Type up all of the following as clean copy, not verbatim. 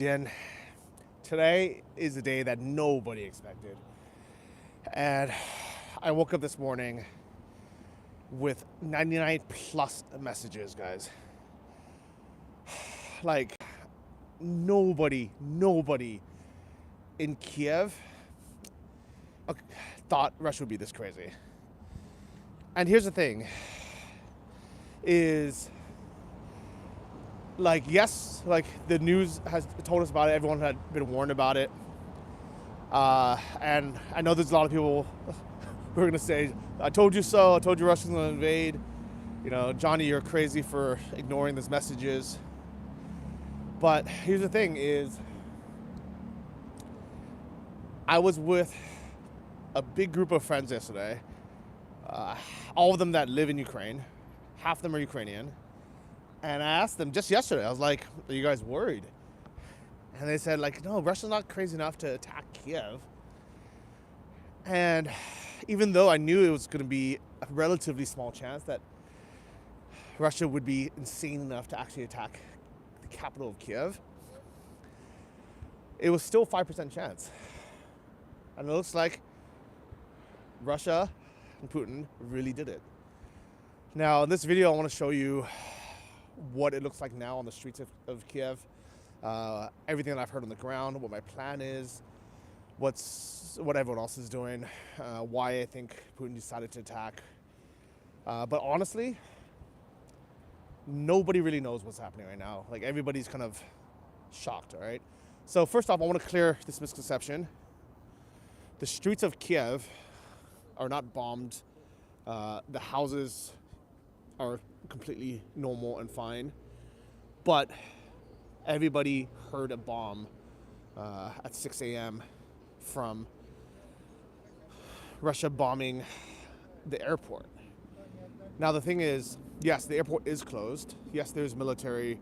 And today is a day that nobody expected. And I woke up this morning with 99 plus messages, guys. Like, nobody in Kyiv thought Russia would be this crazy. And here's the thing is, yes, the news has told us about it. Everyone had been warned about it. And I know there's a lot of people who are going to say, I told you so. I told you Russia's going to invade. You know, Johnny, you're crazy for ignoring these messages. But here's the thing is, I was with a big group of friends yesterday. All of them that live in Ukraine. Half of them are Ukrainian. And I asked them just yesterday, I was like, are you guys worried? And they said, no, Russia's not crazy enough to attack Kyiv. And even though I knew it was going to be a relatively small chance that Russia would be insane enough to actually attack the capital of Kyiv, it was still a 5% chance. And it looks like Russia and Putin really did it. Now, in this video, I want to show you what it looks like now on the streets of Kyiv, everything that I've heard on the ground, what my plan is, what everyone else is doing, why I think Putin decided to attack. But honestly, nobody really knows what's happening right now. Everybody's kind of shocked, all right? So first off, I want to clear this misconception. The streets of Kyiv are not bombed. The houses are completely normal and fine, but everybody heard a bomb at 6 a.m. from Russia bombing the airport. Now the thing is, yes, the airport is closed. Yes, there's military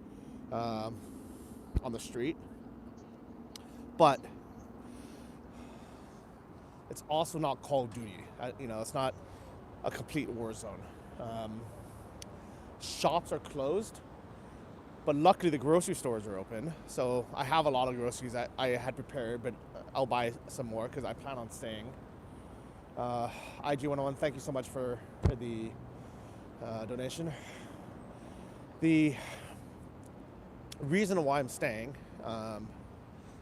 on the street, but it's also not Call of Duty. It's not a complete war zone. Shops are closed, but luckily the grocery stores are open. So I have a lot of groceries that I had prepared, but I'll buy some more because I plan on staying. IG101, thank you so much for the donation. The reason why I'm staying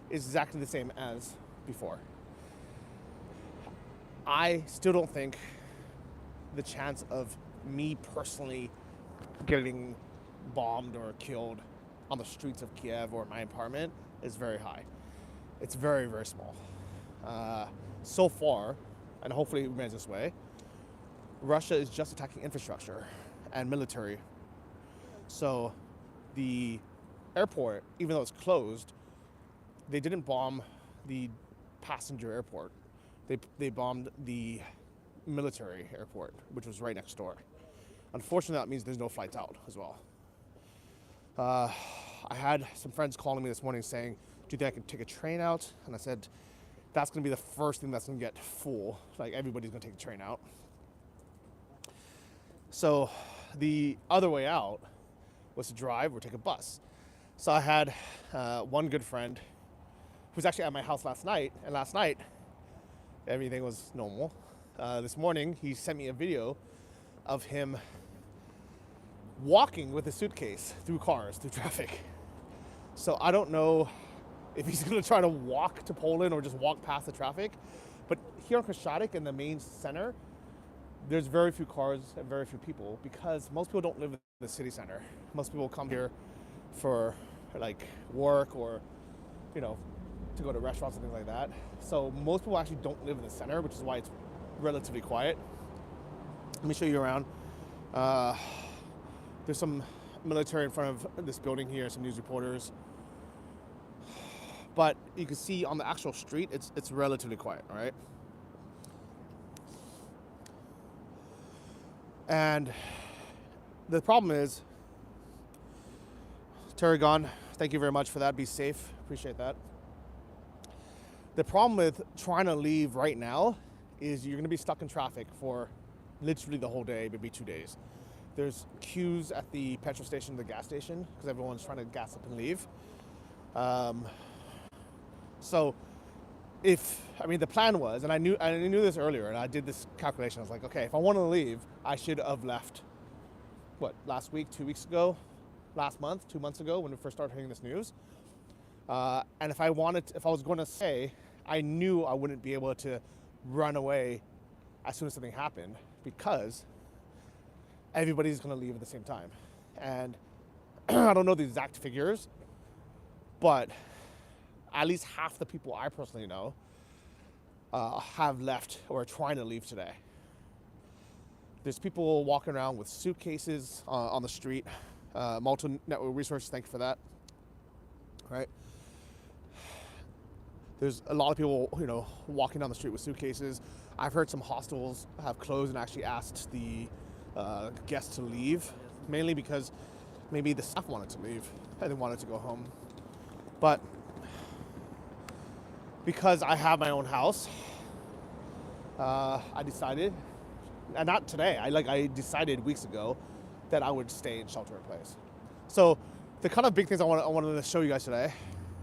is exactly the same as before. I still don't think the chance of me personally getting bombed or killed on the streets of Kyiv or my apartment is very high. It's very, very small. So far, and hopefully it remains this way, Russia is just attacking infrastructure and military. So the airport, even though it's closed, they didn't bomb the passenger airport. They bombed the military airport, which was right next door. Unfortunately, that means there's no flights out as well. I had some friends calling me this morning saying, do you think I can take a train out? And I said, that's going to be the first thing that's going to get full. Everybody's going to take a train out. So the other way out was to drive or take a bus. So I had one good friend who was actually at my house last night. And last night, everything was normal. This morning, he sent me a video of him walking with a suitcase through cars, through traffic. So I don't know if he's going to try to walk to Poland or just walk past the traffic. But here in Kyiv, in the main center, there's very few cars and very few people because most people don't live in the city center. Most people come here for work or, to go to restaurants and things like that. So most people actually don't live in the center, which is why it's relatively quiet. Let me show you around. There's some military in front of this building here, some news reporters. But you can see on the actual street, it's relatively quiet, all right? And the problem is, Tarragon, thank you very much for that. Be safe, appreciate that. The problem with trying to leave right now is you're gonna be stuck in traffic for literally the whole day, maybe 2 days. There's queues at the petrol station, the gas station, because everyone's trying to gas up and leave. So the plan was, and I knew this earlier, and I did this calculation. I was like, okay, if I want to leave, I should have left, last week, 2 weeks ago, last month, 2 months ago, when we first started hearing this news. And if I was going to stay, I knew I wouldn't be able to run away as soon as something happened, because everybody's going to leave at the same time. And I don't know the exact figures, but at least half the people I personally know have left or are trying to leave today. There's people walking around with suitcases on the street. Multiple Network Research, thank you for that. Right? There's a lot of people, walking down the street with suitcases. I've heard some hostels have closed and actually asked the guests to leave, mainly because maybe the staff wanted to leave and they wanted to go home. But because I have my own house, I decided, and not today, I decided weeks ago that I would stay in shelter in place. So the kind of big things I wanted to show you guys today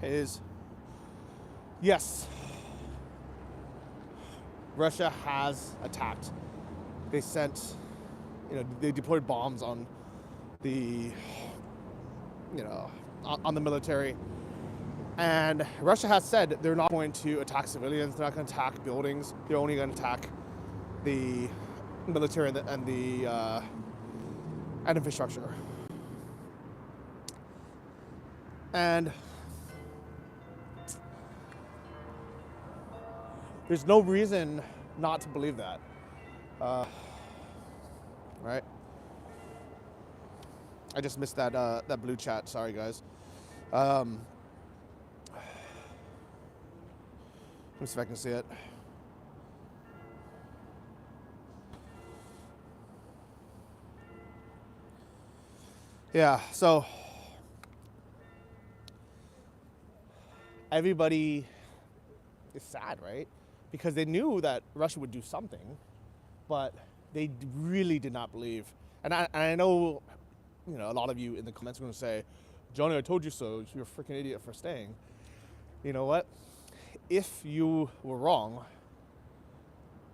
is, yes, Russia has attacked. They sent, they deployed bombs on the, on the military. And Russia has said they're not going to attack civilians, they're not going to attack buildings, they're only going to attack the military and infrastructure. And there's no reason not to believe that, right? I just missed that blue chat. Sorry, guys. Let me see if I can see it. Yeah, so everybody is sad, right? Because they knew that Russia would do something, but they really did not believe. And I know, a lot of you in the comments are going to say, Johnny, I told you so. You're a freaking idiot for staying. You know what? If you were wrong,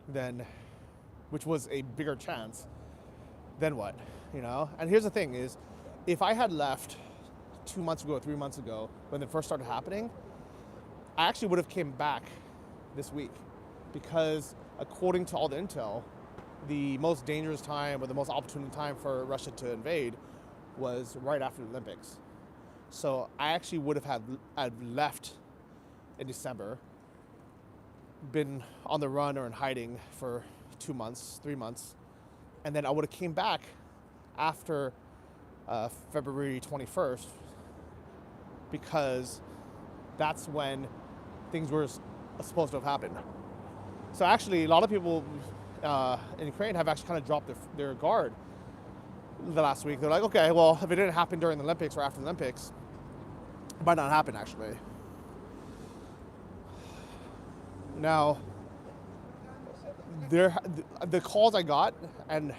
then, which was a bigger chance, then what? And here's the thing is, if I had left 2 months ago or 3 months ago when it first started happening, I actually would have came back this week, because according to all the intel, the most dangerous time or the most opportune time for Russia to invade was right after the Olympics. So I actually would have had left in December, been on the run or in hiding for 2 months, 3 months, and then I would have came back after February 21st, because that's when things were supposed to have happened. So actually, a lot of people in Ukraine have actually kind of dropped their guard the last week. They're like, okay, well, if it didn't happen during the Olympics or after the Olympics, it might not happen, actually. Now, the calls I got, and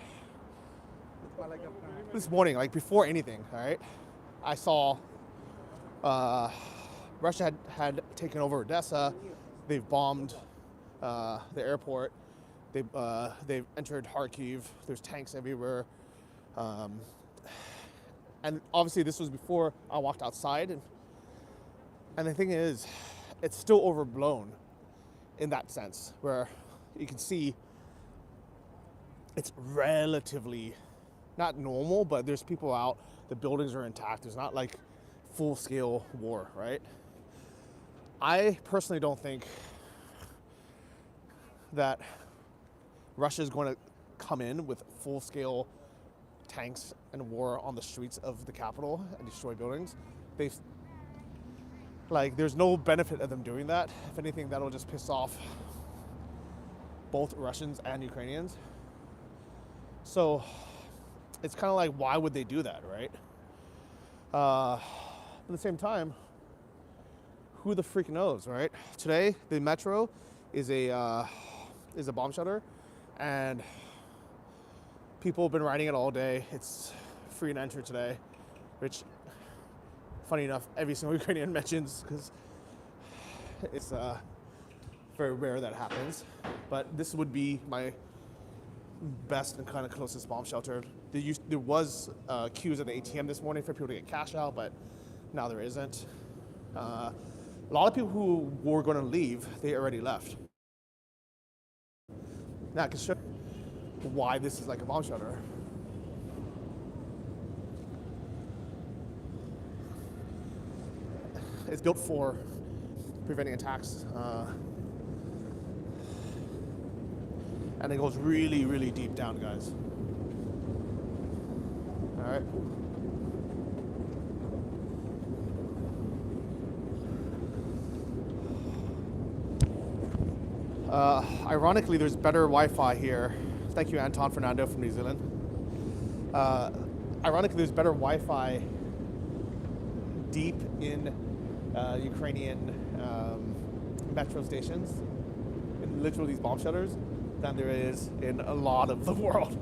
this morning, before anything, all right, I saw Russia had taken over Odessa. They've bombed the airport. They've entered Kyiv. There's tanks everywhere. And obviously this was before I walked outside. And the thing is, it's still overblown in that sense, where you can see it's relatively not normal, but there's people out, the buildings are intact. There's not full-scale war, right? I personally don't think that Russia is going to come in with full-scale tanks and war on the streets of the capital and destroy buildings. There's no benefit of them doing that. If anything, that'll just piss off both Russians and Ukrainians. So it's kind of why would they do that, right? At the same time, who the freak knows, right? Today, the metro is a bomb shelter, and people have been riding it all day. It's free to enter today, which, funny enough, every single Ukrainian mentions, because It's very rare that happens, but this would be my best and kind of closest bomb shelter. There was queues at the ATM this morning for people to get cash out, but now there isn't. A lot of people who were going to leave, they already left. Now I can show you why this is like a bomb shelter. It's built for preventing attacks, and it goes really, really deep down, guys. All right. Ironically, there's better Wi-Fi here. Thank you, Anton Fernando from New Zealand. Ironically, there's better Wi-Fi deep in Ukrainian metro stations, in literally these bomb shelters, than there is in a lot of the world.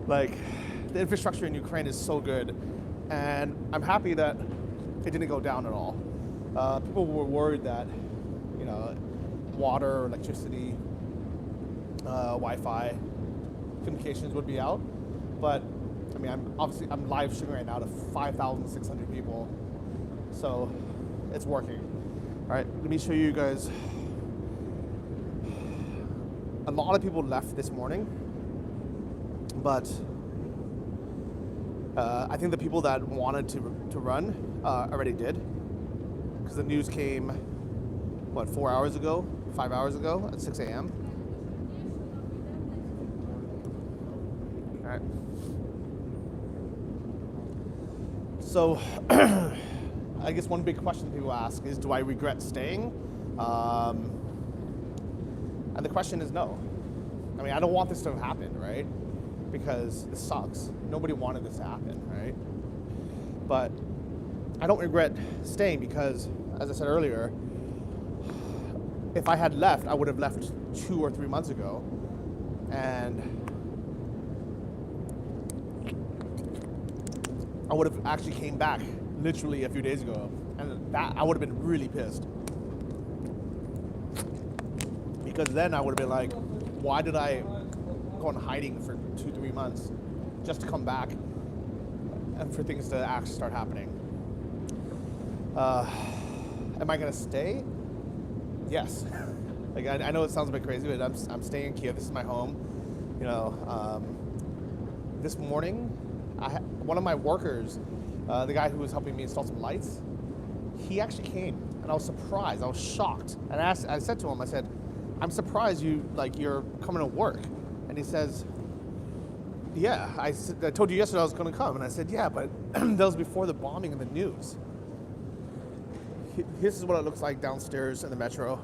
Like, the infrastructure in Ukraine is so good, and I'm happy that it didn't go down at all. People were worried that, you know, water, electricity, Wi-Fi, communications would be out, but I mean, I'm live streaming right now to 5,600 people, so it's working. All right, let me show you guys. A lot of people left this morning, but I think the people that wanted to run already did, because the news came, what, 4 hours ago, 5 hours ago at 6 a.m. All right. So, I guess one big question people ask is, do I regret staying? And the question is no. I mean, I don't want this to have happened, right? Because this sucks. Nobody wanted this to happen, right? But I don't regret staying because, as I said earlier, if I had left, I would have left 2 or 3 months ago, and I would have actually came back literally a few days ago, and that I would have been really pissed. Because then I would have been like, why did I go in hiding for 2-3 months just to come back and for things to actually start happening? Am I gonna stay? Yes. Like, I know it sounds a bit crazy, but I'm staying in Kyiv. This is my home. You know, this morning, one of my workers, the guy who was helping me install some lights, he actually came, and I was surprised. I was shocked, and I said to him, I said, I'm surprised you're coming to work. And he says, yeah, I told you yesterday I was going to come. And I said, yeah, but that was before the bombing and the news. This is what it looks like downstairs in the metro.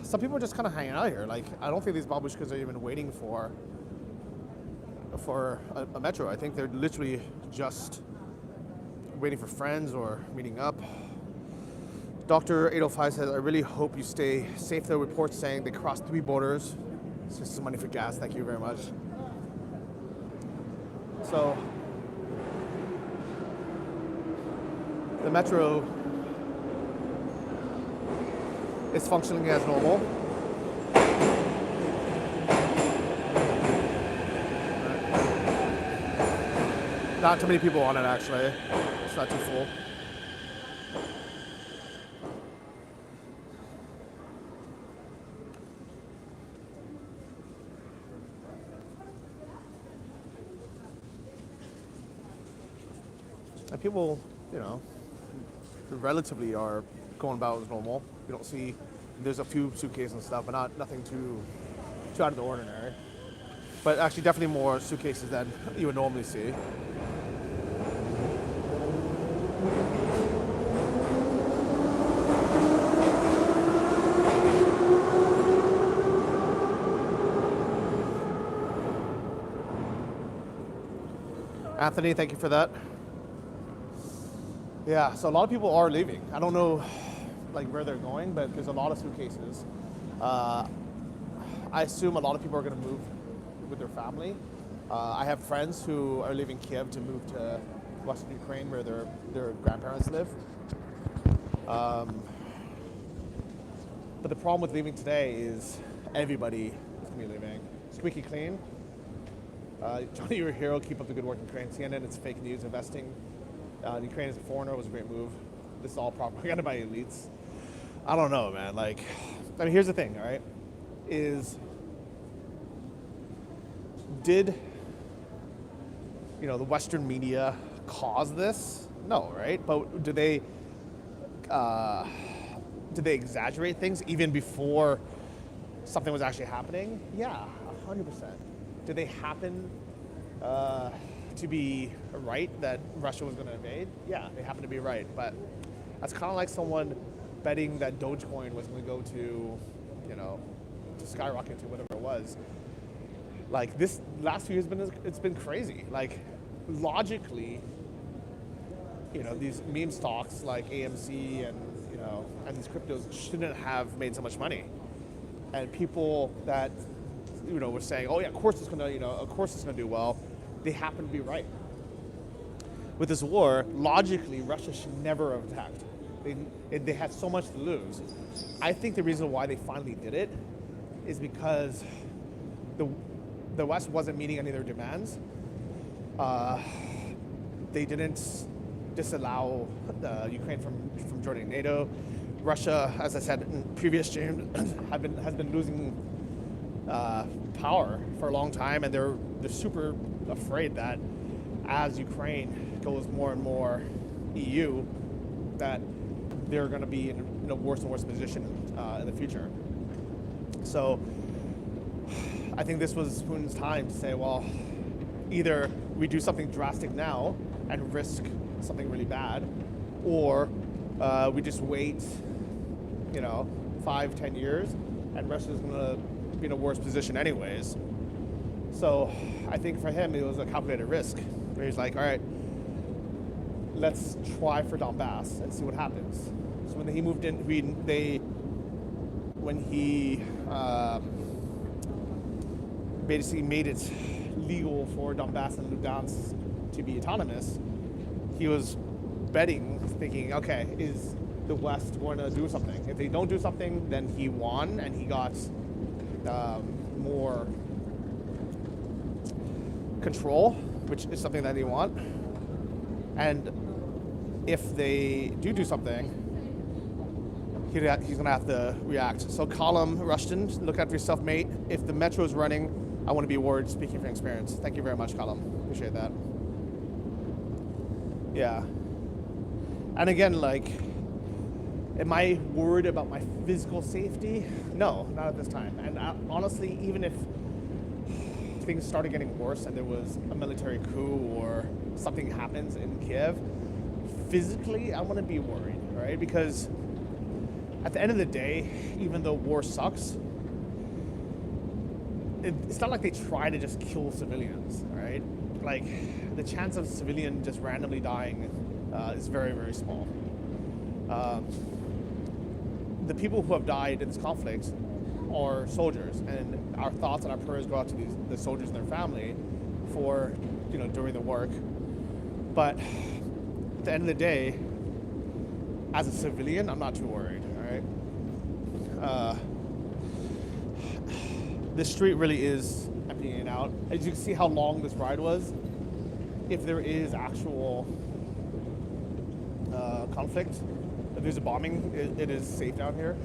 Some people are just kind of hanging out here. Like, I don't think these babushkas are even waiting for a metro. I think they're literally just waiting for friends or meeting up. Dr. 805 says, I really hope you stay safe. There are reports saying they crossed 3 borders. It's just some money for gas. Thank you very much. So, the metro is functioning as normal. Not too many people on it, actually. It's not too full. And people, you know, relatively are going about as normal. You don't see, there's a few suitcases and stuff, but nothing too out of the ordinary. But actually definitely more suitcases than you would normally see. Anthony, thank you for that. Yeah, so a lot of people are leaving. I don't know like where they're going, but there's a lot of suitcases. I assume a lot of people are going to move with their family. I have friends who are leaving Kyiv to move to Western Ukraine where their grandparents live. Um, but the problem with leaving today is everybody is going to be leaving. Squeaky clean. Johnny, you're a hero. Keep up the good work in Ukraine. CNN, it's fake news. Investing in Ukraine as a foreigner was a great move. This is all propaganda by elites. I don't know, man. Like, I mean, here's the thing, all right? Did the Western media cause this? No, right? But do they exaggerate things even before something was actually happening? Yeah, 100%. Did they happen to be right that Russia was going to invade? Yeah, they happen to be right. But that's kind of like someone betting that Dogecoin was going to go to, to skyrocket to whatever it was. Like, this last few years it's been crazy. Like, logically, these meme stocks like AMC and these cryptos shouldn't have made so much money. And people that were saying, oh yeah, of course it's gonna do well, they happen to be right. With this war, logically, Russia should never have attacked. They had so much to lose. I think the reason why they finally did it is because the West wasn't meeting any of their demands. They didn't disallow Ukraine from joining NATO. Russia, as I said in previous streams, has been losing power for a long time, and they're super afraid that as Ukraine goes more and more EU, that they're going to be in a worse and worse position in the future. So I think this was Putin's time to say, well, either we do something drastic now and risk something really bad, or we just wait 5-10 years and Russia's going to be in a worse position anyways. So I think for him it was a calculated risk where he's like, all right, let's try for Donbass and see what happens. So when he moved in, when he basically made it legal for Donbass and Lugansk to be autonomous, he was betting, thinking, okay, is the West going to do something? If they don't do something, then he won and he got more control, which is something that they want. And if they do something, he's going to have to react. So Column Rushton, look out for yourself, mate. If the metro is running, I want to be worried, speaking from experience. Thank you very much, Column. Appreciate that. Yeah. And again, like, am I worried about my physical safety? No, not at this time. And honestly, even if things started getting worse and there was a military coup or something happens in Kyiv, physically, I want to be worried, right? Because at the end of the day, even though war sucks, it's not like they try to just kill civilians, right? Like, the chance of a civilian just randomly dying is very, very small. The people who have died in this conflict are soldiers, and our thoughts and our prayers go out to the soldiers and their family for, during the work. But at the end of the day, as a civilian, I'm not too worried, all right? This street really is emptying out. As you can see how long this ride was, if there is actual conflict, if there's a bombing, it is safe down here.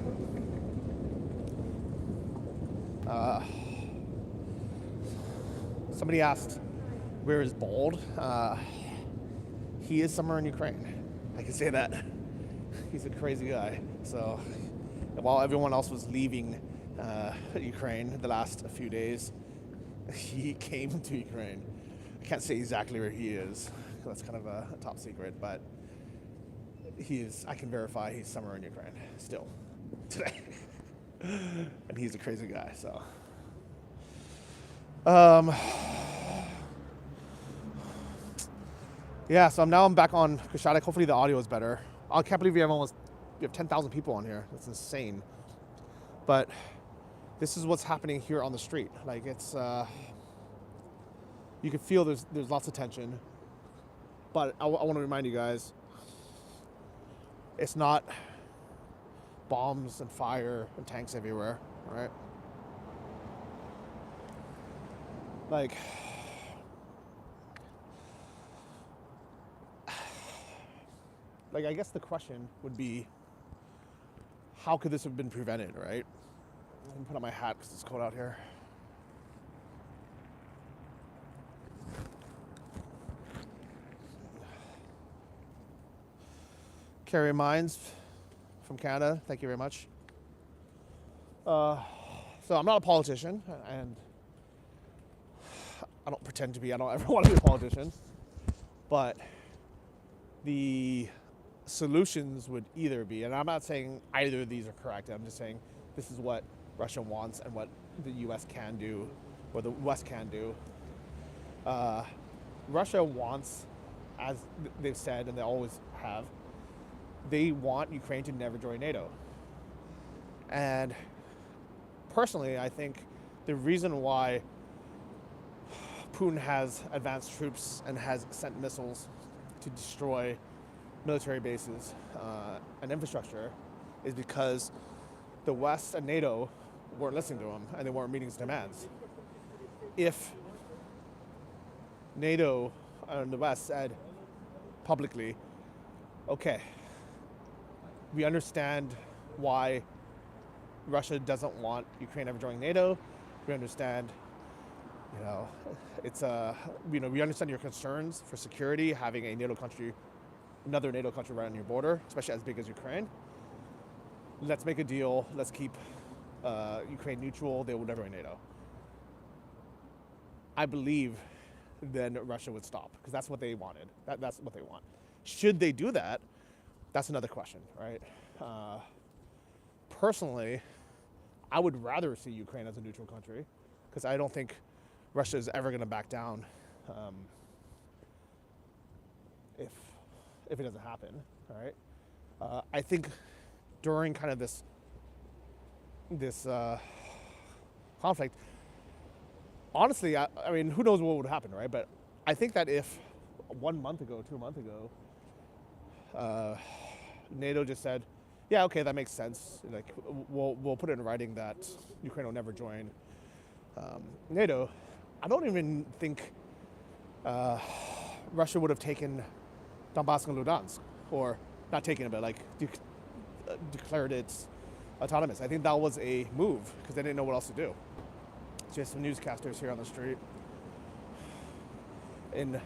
Somebody asked, where is Bald? He is somewhere in Ukraine. I can say that. He's a crazy guy. So while everyone else was leaving Ukraine the last few days, he came to Ukraine. I can't say exactly where he is. That's kind of a top secret, but I can verify he's somewhere in Ukraine still today. And he's a crazy guy, so. Yeah, so now I'm back on Kashadik. Hopefully the audio is better. I can't believe we have 10,000 people on here. That's insane. But this is what's happening here on the street. Like, it's, you can feel there's lots of tension. But I want to remind you guys, It's not bombs and fire and tanks everywhere, right? Like, I guess the question would be, how could this have been prevented, right? Let me put on my hat because it's cold out here. Carrie Mines from Canada, thank you very much. So I'm not a politician, and I don't pretend to be. I don't ever want to be a politician. But the solutions would either be, and I'm not saying either of these are correct, I'm just saying this is what Russia wants and what the US can do, or the West can do. Russia wants, as they've said, and they always have, they want Ukraine to never join NATO. And personally, I think the reason why Putin has advanced troops and has sent missiles to destroy military bases and infrastructure is because the West and NATO weren't listening to him and they weren't meeting his demands. If NATO and the West said publicly, okay, we understand why Russia doesn't want Ukraine ever joining NATO. We understand, we understand your concerns for security, having another NATO country right on your border, especially as big as Ukraine. Let's make a deal. Let's keep Ukraine neutral. They will never join NATO. I believe then Russia would stop because that's what they wanted. That's what they want. Should they do that? That's another question, right? Personally, I would rather see Ukraine as a neutral country because I don't think Russia is ever going to back down if it doesn't happen, right? I think during kind of this conflict, honestly, I mean, who knows what would happen, right? But I think that if 1 month ago, 2 months ago, NATO just said, yeah, okay, that makes sense. Like, we'll put it in writing that Ukraine will never join NATO. I don't even think Russia would have taken Donbass and Luhansk, or not taken it, but like declared it autonomous. I think that was a move because they didn't know what else to do. Just some newscasters here on the street in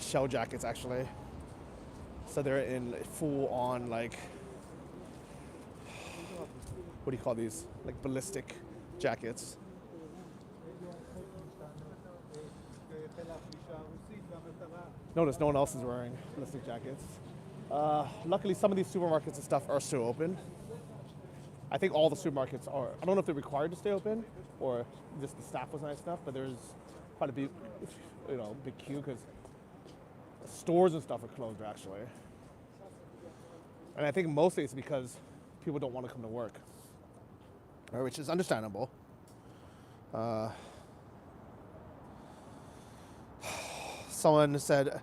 shell jackets, actually. So they're in full on, like, what do you call these? Like ballistic jackets. Notice no one else is wearing ballistic jackets. Luckily, some of these supermarkets and stuff are still open. I think all the supermarkets are. I don't know if they're required to stay open or just the staff was nice enough, but there's quite a big queue because stores and stuff are closed actually. And I think mostly it's because people don't want to come to work, which is understandable. Someone said,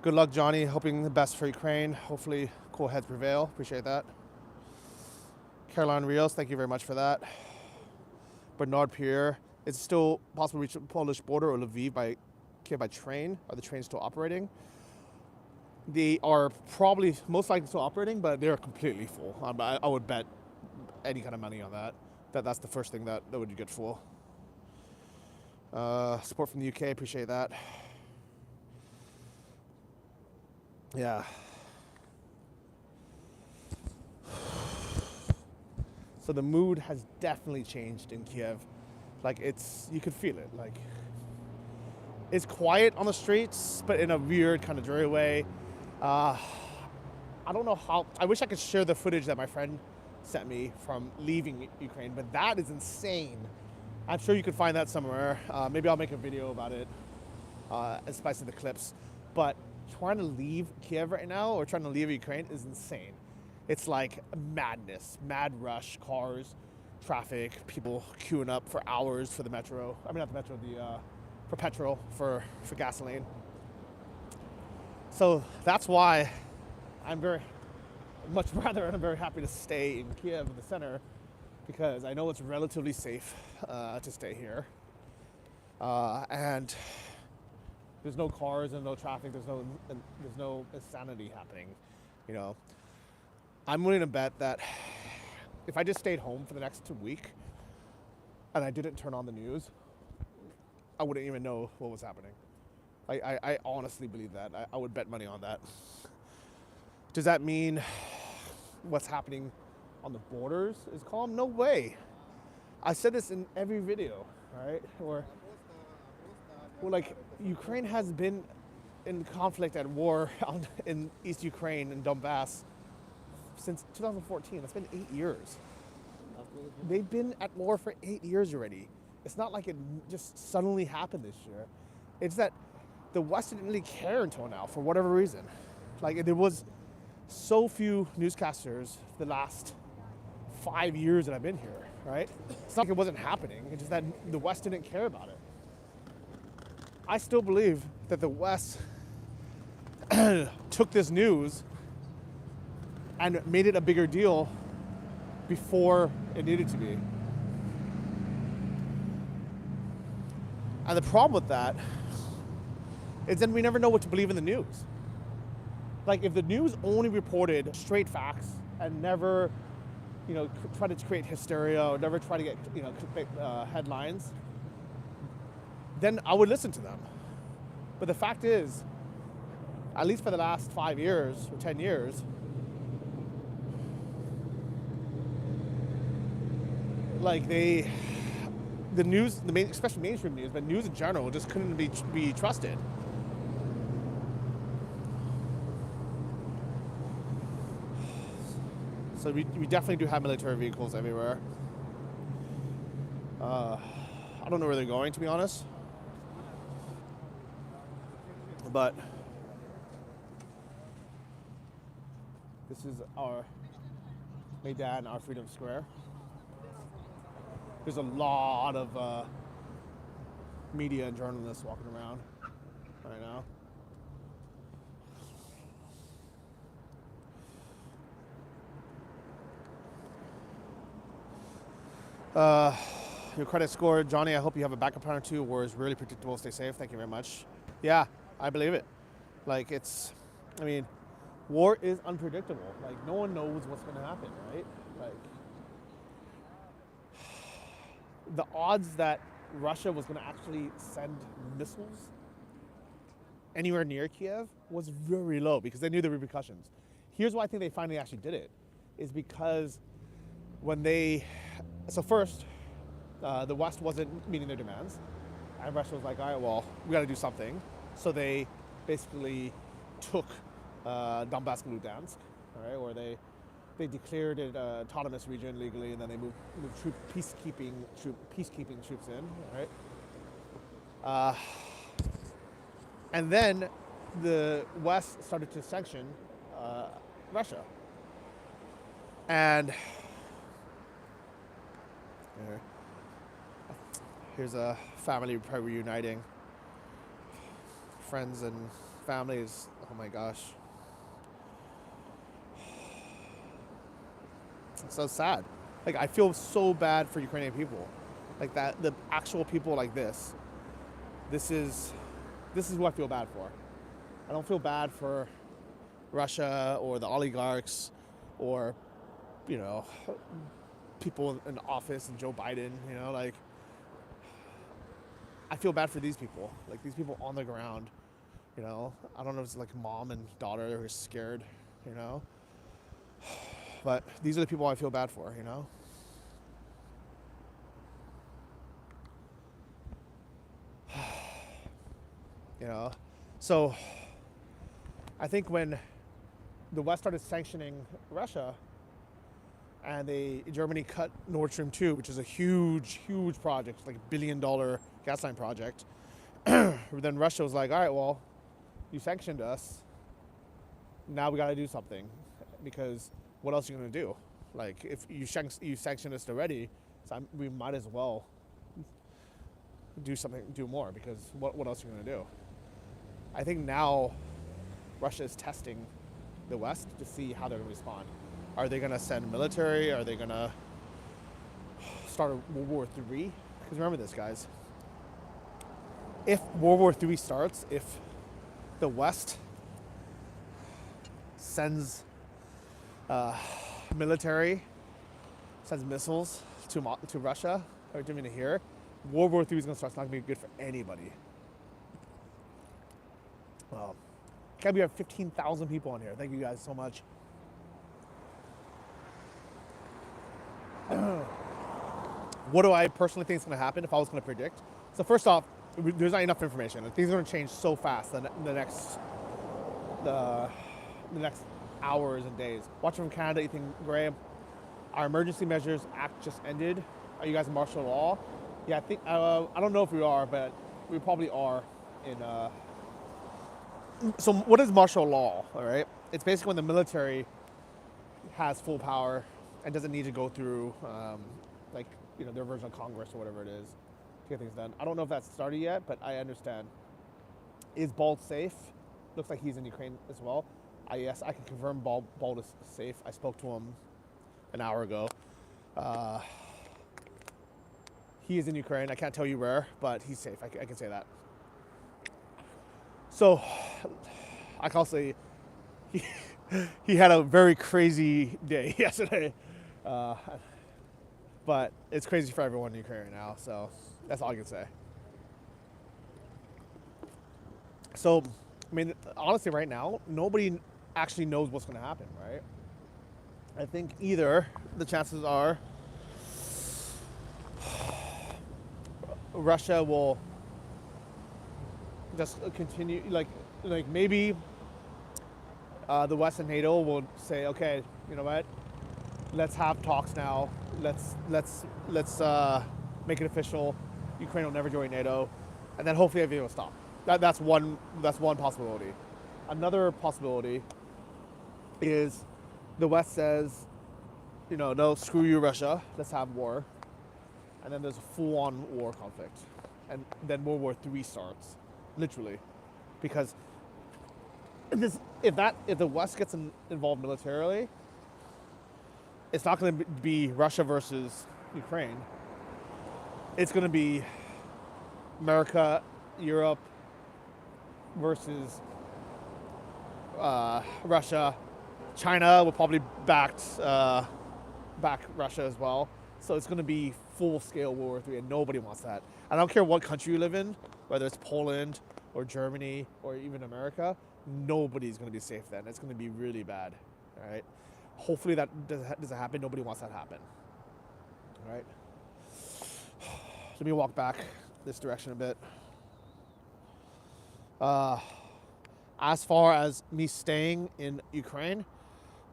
good luck, Johnny. Hoping the best for Ukraine. Hopefully cool heads prevail. Appreciate that. Caroline Rios, thank you very much for that. Bernard Pierre, is it still possible to reach the Polish border or Lviv by Kyiv by train? Are the trains still operating? They are probably most likely still operating, but they're completely full. I would bet any kind of money on that. That's the first thing that would get full. Support from the UK, appreciate that. Yeah. So the mood has definitely changed in Kyiv. Like you could feel it. Like it's quiet on the streets, but in a weird kind of dreary way. I don't know how, I wish I could share the footage that my friend sent me from leaving Ukraine, but that is insane. I'm sure you could find that somewhere. Maybe I'll make a video about it and spice in the clips. But trying to leave Kyiv right now or trying to leave Ukraine is insane. It's like madness, mad rush, cars, traffic, people queuing up for hours for the metro. I mean, not the metro, for petrol, for gasoline. So that's why I'm much rather, and I'm very happy to stay in Kyiv in the center because I know it's relatively safe to stay here. And there's no cars and no traffic. There's no insanity happening. You know, I'm willing to bet that if I just stayed home for the next week and I didn't turn on the news, I wouldn't even know what was happening. I honestly believe that. I would bet money on that. Does that mean what's happening on the borders is calm? No way. I said this in every video, right? Or like Ukraine has been in conflict at war in East Ukraine and Donbass since 2014. That's been 8 years. They've been at war for 8 years already. It's not like it just suddenly happened this year. It's that the West didn't really care until now for whatever reason. Like there was so few newscasters the last 5 years that I've been here, right? It's not like it wasn't happening. It's just that the West didn't care about it. I still believe that the West took this news and made it a bigger deal before it needed to be. And the problem with that is then we never know what to believe in the news. Like if the news only reported straight facts and never, try to create hysteria or never try to get, headlines, then I would listen to them. But the fact is, at least for the last 5 years or 10 years, like the news, especially mainstream news, but news in general just couldn't be trusted. So we definitely do have military vehicles everywhere. I don't know where they're going, to be honest. But this is our Maidan, our Freedom Square. There's a lot of media and journalists walking around right now. Your credit score, Johnny, I hope you have a backup plan or two. War is really predictable. Stay safe. Thank you very much. Yeah, I believe it. Like war is unpredictable. Like no one knows what's going to happen, right? Like the odds that Russia was going to actually send missiles anywhere near Kyiv was very low because they knew the repercussions. Here's why I think they finally actually did it, is because first, the West wasn't meeting their demands, and Russia was like, all right, well, we got to do something. So they basically took Donbass and Luhansk, all right, or they declared it an autonomous region legally, and then they moved peacekeeping troops in, right? And then the West started to sanction Russia, and here's a family probably reuniting. Friends and families. Oh my gosh. It's so sad. Like I feel so bad for Ukrainian people. Like that, the actual people like this. This is who I feel bad for. I don't feel bad for Russia or the oligarchs or, people in office and Joe Biden, like I feel bad for these people, like these people on the ground, I don't know if it's like mom and daughter who are scared, but these are the people I feel bad for, So I think when the West started sanctioning Russia, and Germany cut Nord Stream 2, which is a huge, huge project, like $1 billion gas line project. Then Russia was like, all right, well, you sanctioned us. Now we got to do something, because what else are you going to do? Like, if you sanctioned us already, so we might as well do more, because what else are you going to do? I think now Russia is testing the West to see how they're going to respond. Are they going to send military? Are they going to start a World War III? Because remember this, guys. If World War III starts, if the West sends military, sends missiles to Russia, or even here, World War III is going to start. It's not going to be good for anybody. Well, we have 15,000 people on here. Thank you guys so much. What do I personally think is going to happen if I was going to predict? So first off, there's not enough information. Things are going to change so fast the next hours and days. Watching from Canada, Ethan Gray, our emergency measures act just ended. Are you guys in martial law? Yeah, I think I don't know if we are, but we probably are in. So what is martial law? All right, it's basically when the military has full power and doesn't need to go through their version of Congress or whatever it is to get things done. I don't know if that's started yet, but I understand. Is Bald safe? Looks like he's in Ukraine as well. Yes, I can confirm Bald is safe. I spoke to him an hour ago. He is in Ukraine. I can't tell you where, but he's safe. I can say that. So, I can also say he had a very crazy day yesterday. But it's crazy for everyone in Ukraine right now, so that's all I can say. So, I mean, honestly, right now, nobody actually knows what's going to happen, right? I think either the chances are Russia will just continue, like maybe the West and NATO will say, okay, you know what? Let's have talks now. Let's make it official. Ukraine will never join NATO, and then hopefully everything will stop. That's one possibility. Another possibility is the West says, no, screw you, Russia. Let's have war, and then there's a full-on war conflict, and then World War III starts, literally, because if the West gets involved militarily, it's not going to be Russia versus Ukraine. It's going to be America, Europe versus Russia. China will probably back Russia as well. So it's going to be full-scale World War III, and nobody wants that. I don't care what country you live in, whether it's Poland or Germany or even America, nobody's going to be safe then. It's going to be really bad, all right? Hopefully that doesn't happen. Nobody wants that to happen. All right. Let me walk back this direction a bit. As far as me staying in Ukraine,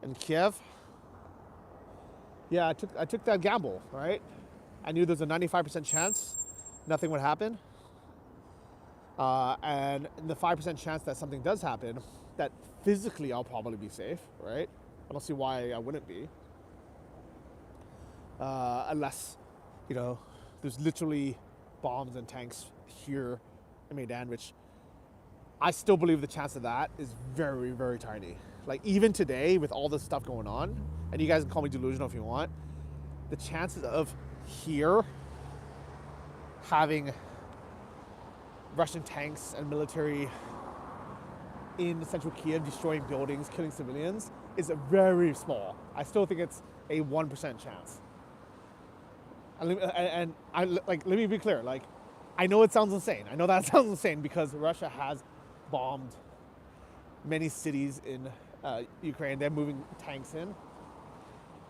in Kyiv, yeah, I took that gamble, right? I knew there's a 95% chance nothing would happen. And the 5% chance that something does happen, that physically I'll probably be safe, right? I don't see why I wouldn't be. Unless, there's literally bombs and tanks here in Maidan, which I still believe the chance of that is very, very tiny. Like, even today, with all this stuff going on, and you guys can call me delusional if you want, the chances of here having Russian tanks and military in central Kyiv destroying buildings, killing civilians, is very small. I still think it's a 1% chance. And let me be clear. Like, I know it sounds insane. I know that sounds insane because Russia has bombed many cities in Ukraine. They're moving tanks in.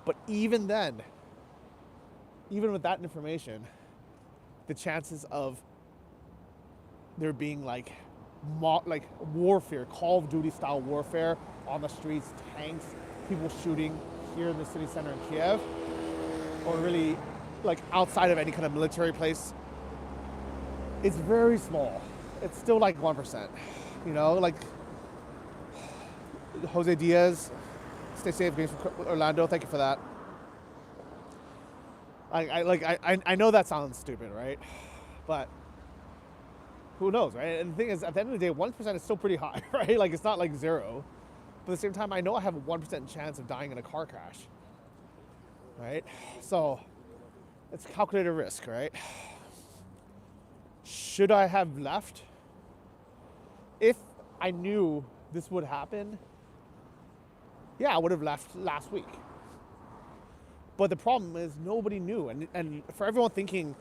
But even then, even with that information, the chances of there being like warfare, Call of Duty style warfare on the streets, tanks, people shooting here in the city center in Kyiv, or really like outside of any kind of military place, it's very small. It's still like 1%. Like Jose Diaz, stay safe, games from Orlando. Thank you for that. I know that sounds stupid, right? But who knows, right? And the thing is, at the end of the day, 1% is still pretty high, right? Like, it's not like zero. But at the same time, I know I have a 1% chance of dying in a car crash, right? So it's calculated risk, right? Should I have left? If I knew this would happen, yeah, I would have left last week. But the problem is nobody knew. And for everyone thinking,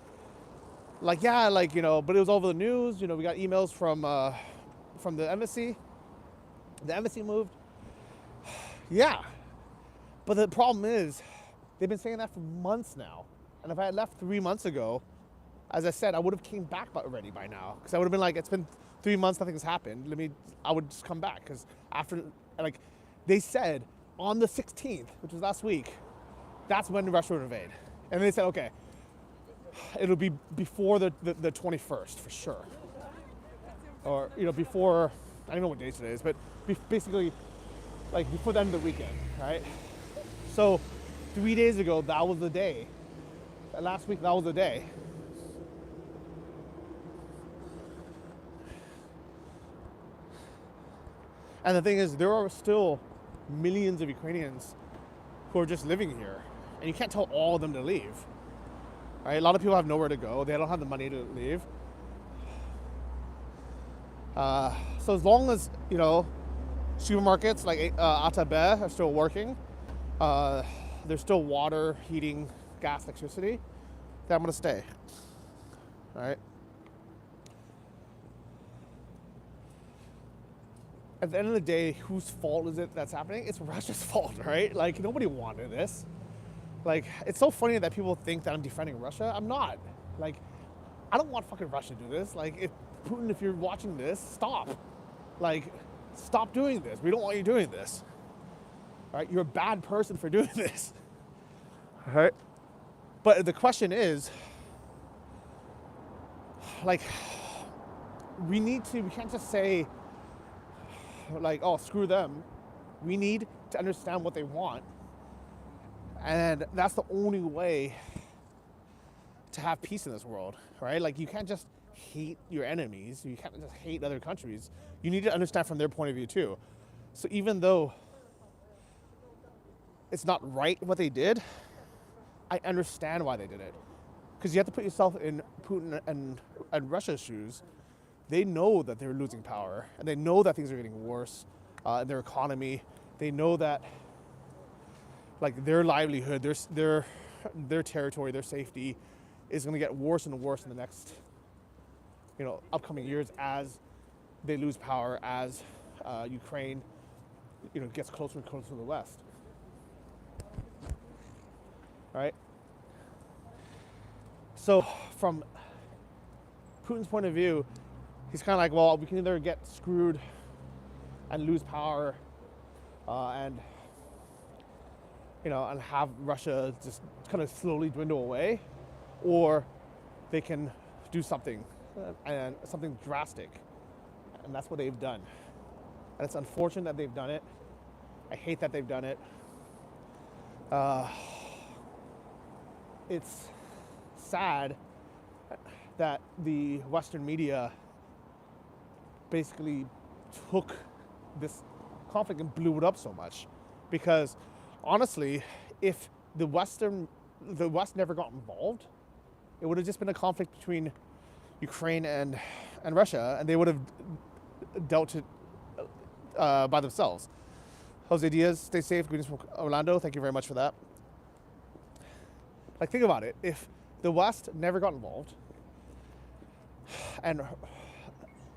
like, yeah, like, you know, but it was over the news. You know, we got emails from the embassy. The embassy moved. Yeah. But the problem is they've been saying that for months now. And if I had left 3 months ago, as I said, I would have came back already by now. Because I would have been like, it's been 3 months, nothing's happened. I would just come back. Because after, like, they said on the 16th, which was last week, that's when Russia would invade. And they said, okay, it'll be before the 21st for sure. Or, you know, before, I don't know what day today is, but basically, like, before the end of the weekend, right? So 3 days ago, that was the day. Last week, that was the day. And the thing is, there are still millions of Ukrainians who are just living here. And you can't tell all of them to leave. Right? A lot of people have nowhere to go. They don't have the money to leave. So as long as, you know, supermarkets like Atabeh are still working, there's still water, heating, gas, electricity, then I'm going to stay. All right? At the end of the day, whose fault is it that's happening? It's Russia's fault, right? Like, nobody wanted this. Like, it's so funny that people think that I'm defending Russia. I'm not. Like, I don't want fucking Russia to do this. Like, if Putin, if you're watching this, stop. Like, stop doing this. We don't want you doing this. All right? You're a bad person for doing this. All right? But the question is, like, we can't just say, like, oh, screw them. We need to understand what they want. And that's the only way to have peace in this world, right? Like, you can't just hate your enemies. You can't just hate other countries. You need to understand from their point of view too. So even though it's not right what they did, I understand why they did it. Because you have to put yourself in Putin and Russia's shoes. They know that they're losing power, and they know that things are getting worse in their economy. They know that, like, their livelihood, their territory, their safety is going to get worse and worse in the next, you know, upcoming years as they lose power, as Ukraine, you know, gets closer and closer to the West. All right? So from Putin's point of view, he's kind of like, well, we can either get screwed and lose power and, you know, and have Russia just kind of slowly dwindle away, or they can do something, and something drastic. And that's what they've done. And it's unfortunate that they've done it. I hate that they've done it. It's sad that the Western media basically took this conflict and blew it up so much. Because honestly, if the West never got involved, it would have just been a conflict between Ukraine and Russia, and they would have dealt it by themselves. Jose Diaz, stay safe. Greetings from Orlando. Thank you very much for that. Like, think about it. If the West never got involved, and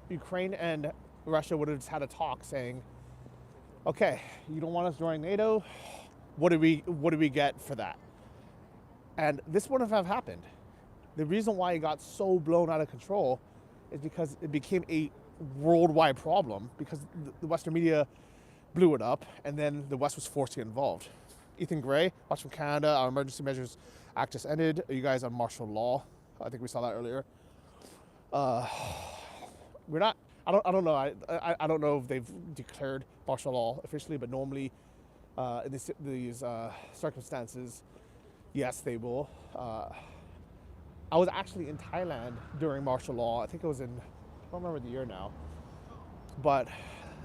Ukraine and Russia would have just had a talk saying, okay, you don't want us joining NATO, what do we get for that? And this wouldn't have happened. The reason why it got so blown out of control is because it became a worldwide problem, because the Western media blew it up, and then the West was forced to get involved. Ethan Gray, watch from Canada. Our emergency measures act just ended. Are you guys on martial law? I think we saw that earlier. We're not. I don't know. I don't know if they've declared martial law officially, but normally, in these circumstances, yes, they will. I was actually in Thailand during martial law. I think it was in, I don't remember the year now, but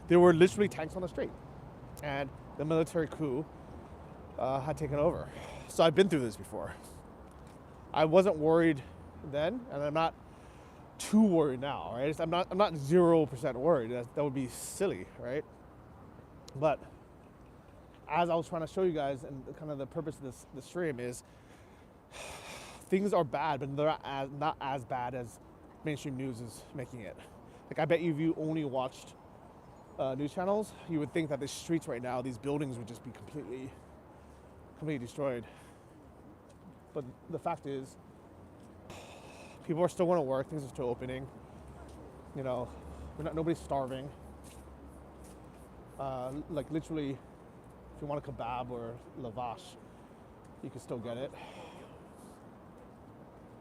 there were literally tanks on the street. and the military coup had taken over. So I've been through this before. I wasn't worried then, and I'm not too worried now, right? I'm not 0% worried. That would be silly, right? But as I was trying to show you guys, and kind of the purpose of this stream is, things are bad, but they're not as bad as mainstream news is making it. Like, I bet you if you only watched news channels, you would think that the streets right now, these buildings would just be completely destroyed. But the fact is, people are still going to work. Things are still opening. You know, nobody's starving. Like, literally, if you want a kebab or lavash, you can still get it.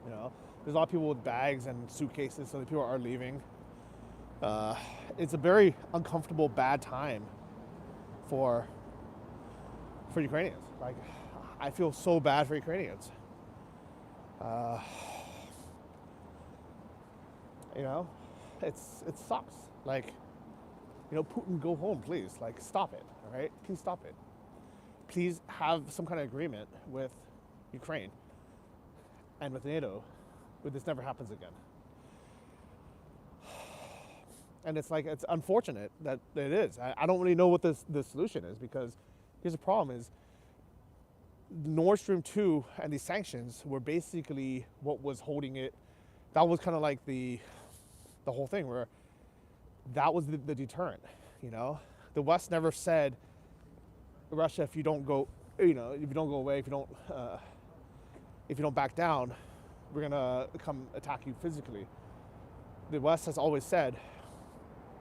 You know, there's a lot of people with bags and suitcases, so the people are leaving. It's a very uncomfortable, bad time for Ukrainians. Like, I feel so bad for Ukrainians. You know, it sucks. Like, you know, Putin, go home, please. Like, stop it, all right? Please stop it. Please have some kind of agreement with Ukraine and with NATO where this never happens again. And it's like, it's unfortunate that it is. I don't really know what the solution is, because here's the problem is, Nord Stream 2 and these sanctions were basically what was holding it. That was kind of like the whole thing, where that was the deterrent, you know? The West never said, Russia, if you don't go, you know, if you don't go away, if you don't back down, we're gonna come attack you physically. The West has always said,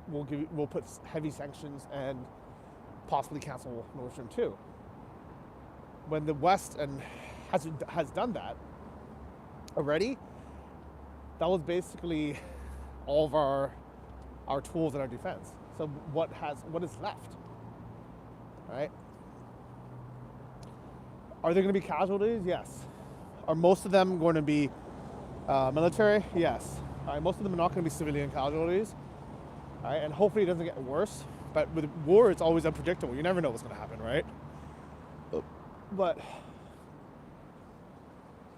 we'll put heavy sanctions and possibly cancel Nord Stream 2. When the West has done that already, that was basically all of our tools in our defense. So what is left, right? Are there going to be casualties? Yes. Are most of them going to be military? Yes. All right, most of them are not going to be civilian casualties. All right, and hopefully it doesn't get worse. But with war, it's always unpredictable. You never know what's going to happen, right? But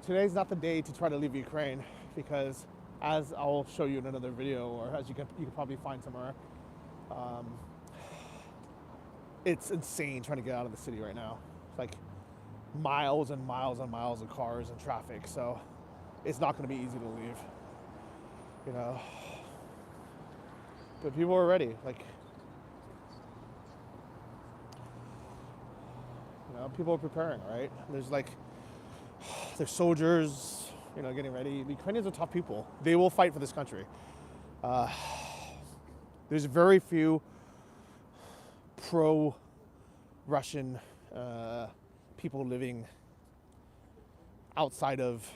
today's not the day to try to leave Ukraine, because, as I'll show you in another video, or as you can probably find somewhere, it's insane trying to get out of the city right now. Like, miles and miles and miles of cars and traffic, so it's not going to be easy to leave, you know. But people are ready. Like, you know, people are preparing, right? There's soldiers, you know, getting ready. The Ukrainians are tough people. They will fight for this country. There's very few pro-Russian people living outside of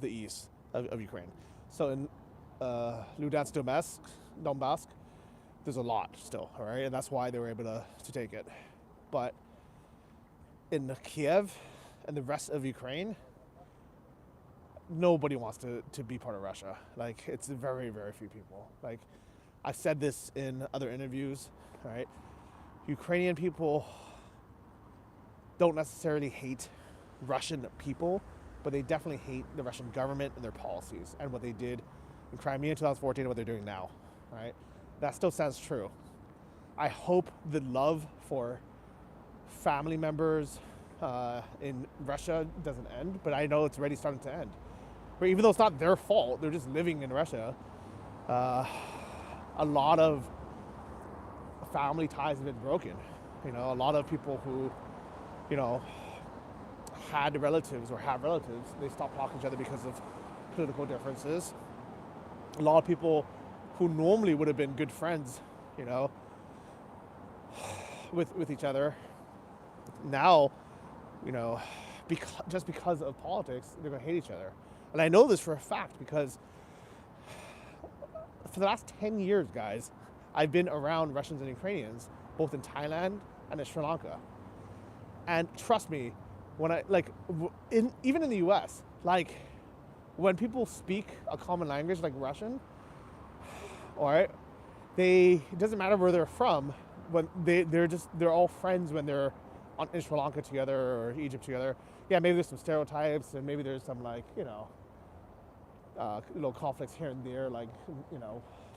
the east of Ukraine. So in Luhansk, Donbass, there's a lot still, all right? And that's why they were able to take it. But in Kyiv and the rest of Ukraine, nobody wants to be part of Russia. Like, it's very, very few people. Like, I've said this in other interviews, all right? Ukrainian people don't necessarily hate Russian people, but they definitely hate the Russian government and their policies and what they did in Crimea in 2014 and what they're doing now, right? That still stands true. I hope the love for family members in Russia doesn't end, but I know it's already starting to end. But even though it's not their fault, they're just living in Russia, a lot of family ties have been broken. You know, a lot of people who, you know, had relatives or have relatives, they stopped talking to each other because of political differences. A lot of people who normally would have been good friends, you know, with each other, now, you know, just because of politics, they're going to hate each other. And I know this for a fact because for the last 10 years, guys, I've been around Russians and Ukrainians, both in Thailand and in Sri Lanka. And trust me, when I, like, even in the US, like, when people speak a common language like Russian, all right, it doesn't matter where they're from, when they're all friends when they're in Sri Lanka together or Egypt together. Yeah, maybe there's some stereotypes and maybe there's some like little conflicts here and there, like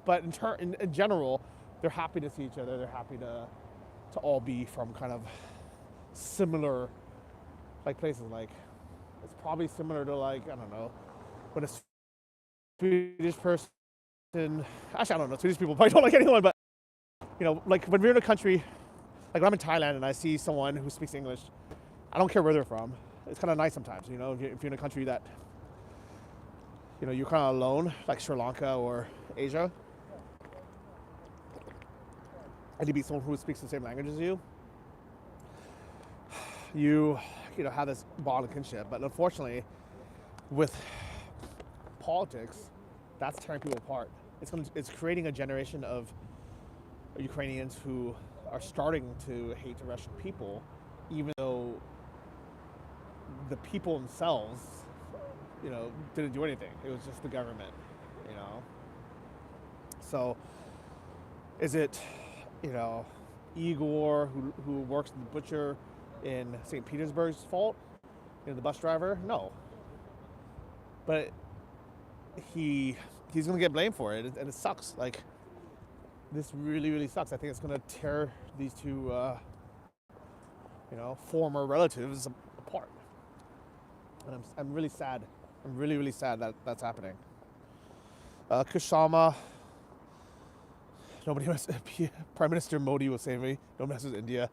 but in general, they're happy to see each other. They're happy to all be from kind of similar like places. Like it's probably similar to like I don't know when a Swedish person. Actually, I don't know. Swedish people probably don't like anyone, but like when we're in a country, like when I'm in Thailand and I see someone who speaks English, I don't care where they're from. It's kind of nice sometimes, if you're in a country that, you're kind of alone, like Sri Lanka or Asia, and you meet someone who speaks the same language as you, you have this bond of kinship. But unfortunately, with politics, that's tearing people apart. It's creating a generation of Ukrainians who are starting to hate the Russian people, even though the people themselves, didn't do anything. It was just the government, So, is it, Igor who works in the butcher in St. Petersburg's fault? The bus driver? No. But he's gonna get blamed for it, and it sucks. Like, this really, really sucks. I think it's gonna tear these two, former relatives apart. And I'm really sad. I'm really, really sad that that's happening. Kusama. Nobody mess. Prime Minister Modi will save me. Nobody messes with India.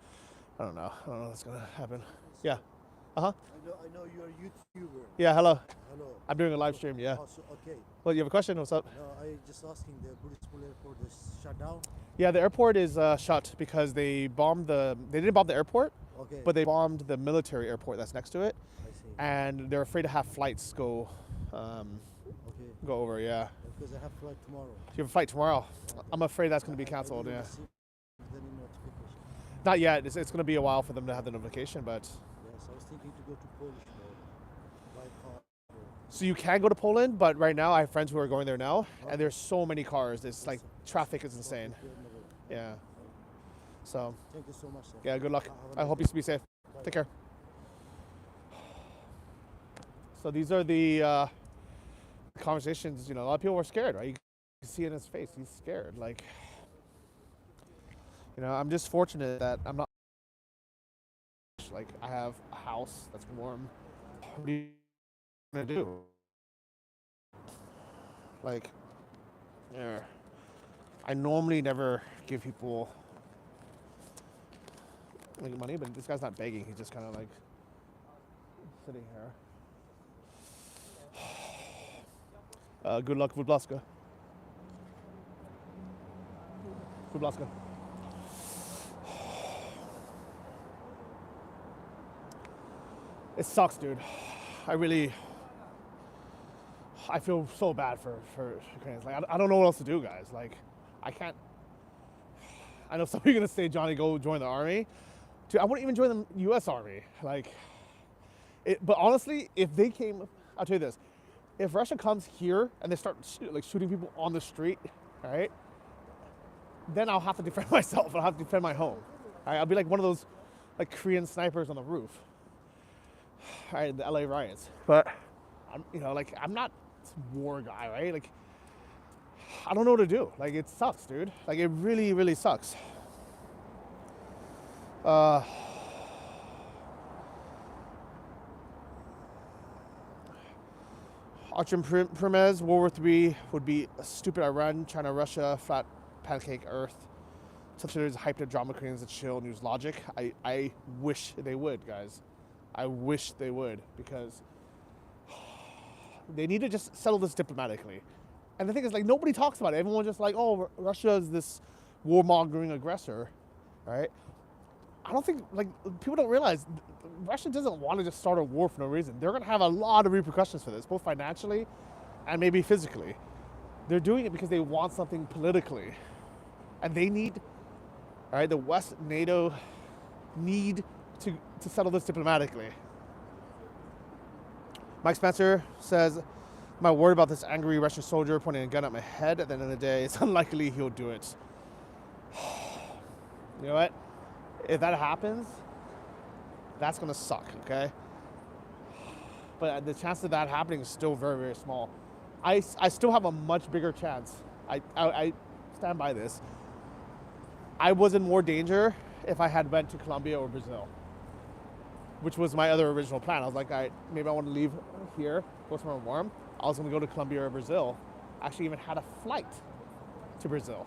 I don't know what's gonna happen. Yeah. I know you're a YouTuber. Yeah. Hello. Hello. I'm doing a live stream. Yeah. Also, okay. Well, you have a question? What's up? No, I just asking the Burispol airport is shut down. Yeah, the airport is shut because they didn't bomb the airport, Okay. but they bombed the military airport that's next to it, I see. and they're afraid to have flights go over. Yeah. Because I have flight tomorrow. You have a flight tomorrow. Okay. I'm afraid that's going to be canceled. I Yeah. didn't receive any notification. Not yet. It's going to be a while for them to have the notification, but Yes, I was thinking to go to Polish by car. so you can go to Poland, but right now I have friends who are going there now, and there's so many cars. It's like traffic is insane. Yeah. So Thank you so much, sir. yeah, good luck. Have a I nice hope day. you be safe. Bye. Take care. So these are the conversations. A lot of people were scared, right? You can see it in his face. He's scared. Like, I'm just fortunate that I'm not. Like, I have a house that's warm. What are you gonna do? Like, yeah. I normally never give people like money, but this guy's not begging. He's just kind of like sitting here. Good luck, Budlaska. Budlaska. It sucks, dude. I feel so bad for Ukrainians. Like, I don't know what else to do, guys. Like, I can't. I know some of you are gonna say, Johnny, go join the army. Dude, I wouldn't even join the U.S. Army. Like, but honestly, if they came, I'll tell you this: if Russia comes here and they start shooting people on the street, all right, then I'll have to defend myself. I'll have to defend my home. All right? I'll be like one of those like Korean snipers on the roof. All right, the LA riots. But I'm not a war guy, right? Like, I don't know what to do. Like, it sucks, dude. Like, it really, really sucks. Archim Permez, World War III would be a stupid Iran, China, Russia, flat pancake Earth. Subsidiaries hyped up drama queens that chill and use logic. I wish they would, guys. I wish they would, because they need to just settle this diplomatically. And the thing is, like, nobody talks about it. Everyone's just like, oh, Russia is this warmongering aggressor, right? I don't think, like, people don't realize Russia doesn't want to just start a war for no reason. They're going to have a lot of repercussions for this, both financially and maybe physically. They're doing it because they want something politically. And they need, all right, the West, NATO need to settle this diplomatically. Mike Spencer says, am I worried about this angry Russian soldier pointing a gun at my head? At the end of the day, it's unlikely he'll do it. You know what? If that happens, that's gonna suck, okay? But the chance of that happening is still very, very small. I still have a much bigger chance. I stand by this. I was in more danger if I had went to Colombia or Brazil, which was my other original plan. I was like, maybe I want to leave here, go somewhere warm. I was going to go to Colombia or Brazil. I actually even had a flight to Brazil.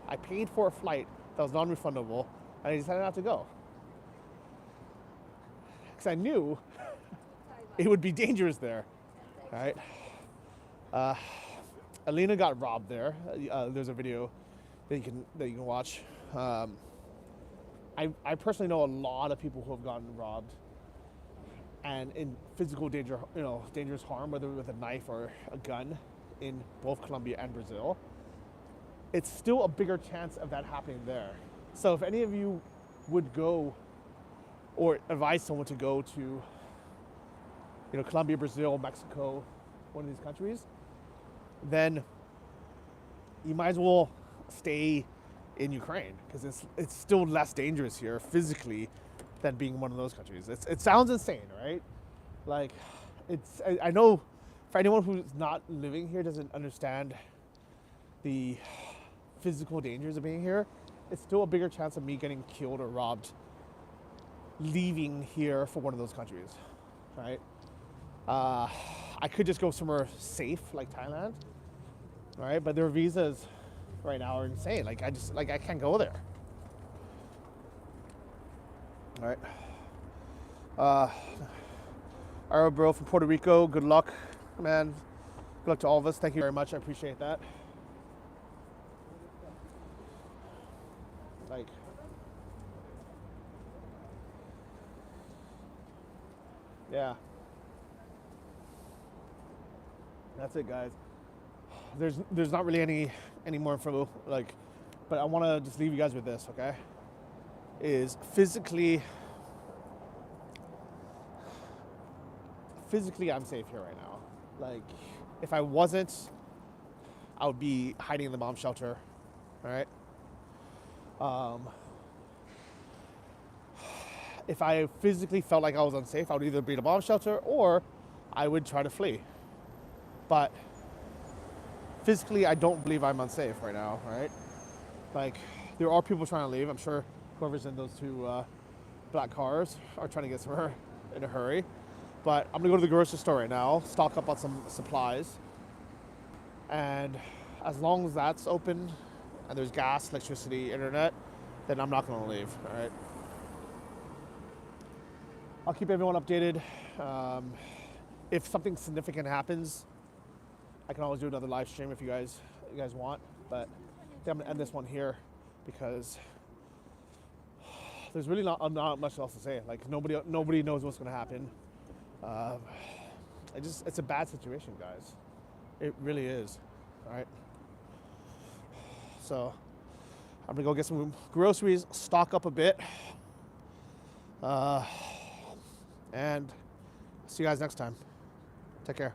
I paid for a flight that was non-refundable, and I decided not to go. Because I knew it would be dangerous there, right? Alina got robbed there. There's a video that you can watch. I personally know a lot of people who have gotten robbed and in physical danger, dangerous harm, whether with a knife or a gun, in both Colombia and Brazil. It's still a bigger chance of that happening there. So if any of you would go or advise someone to go to, Colombia, Brazil, Mexico, one of these countries, then you might as well stay in Ukraine, because it's still less dangerous here physically than being in one of those countries. It sounds insane, right? Like, I know for anyone who's not living here doesn't understand the physical dangers of being here, it's still a bigger chance of me getting killed or robbed leaving here for one of those countries, right? I could just go somewhere safe like Thailand, right? But their visas right now are insane. Like I can't go there. All right. Our bro from Puerto Rico, good luck, man. Good luck to all of us. Thank you very much. I appreciate that. Like, yeah. That's it, guys. There's not really any more info, but I want to just leave you guys with this, okay? Is physically I'm safe here right now. Like, if I wasn't, I would be hiding in the bomb shelter, all right? If I physically felt like I was unsafe, I would either be in a bomb shelter or I would try to flee. But physically, I don't believe I'm unsafe right now, right? Like, there are people trying to leave. I'm sure whoever's in those two black cars are trying to get somewhere in a hurry. But I'm gonna go to the grocery store right now, stock up on some supplies. And as long as that's open and there's gas, electricity, internet, then I'm not gonna leave, all right? I'll keep everyone updated. If something significant happens, I can always do another live stream if you guys want, but I think I'm gonna end this one here because there's really not much else to say. Like, nobody knows what's gonna happen. It's a bad situation, guys. It really is. All right. So I'm gonna go get some groceries, stock up a bit, and see you guys next time. Take care.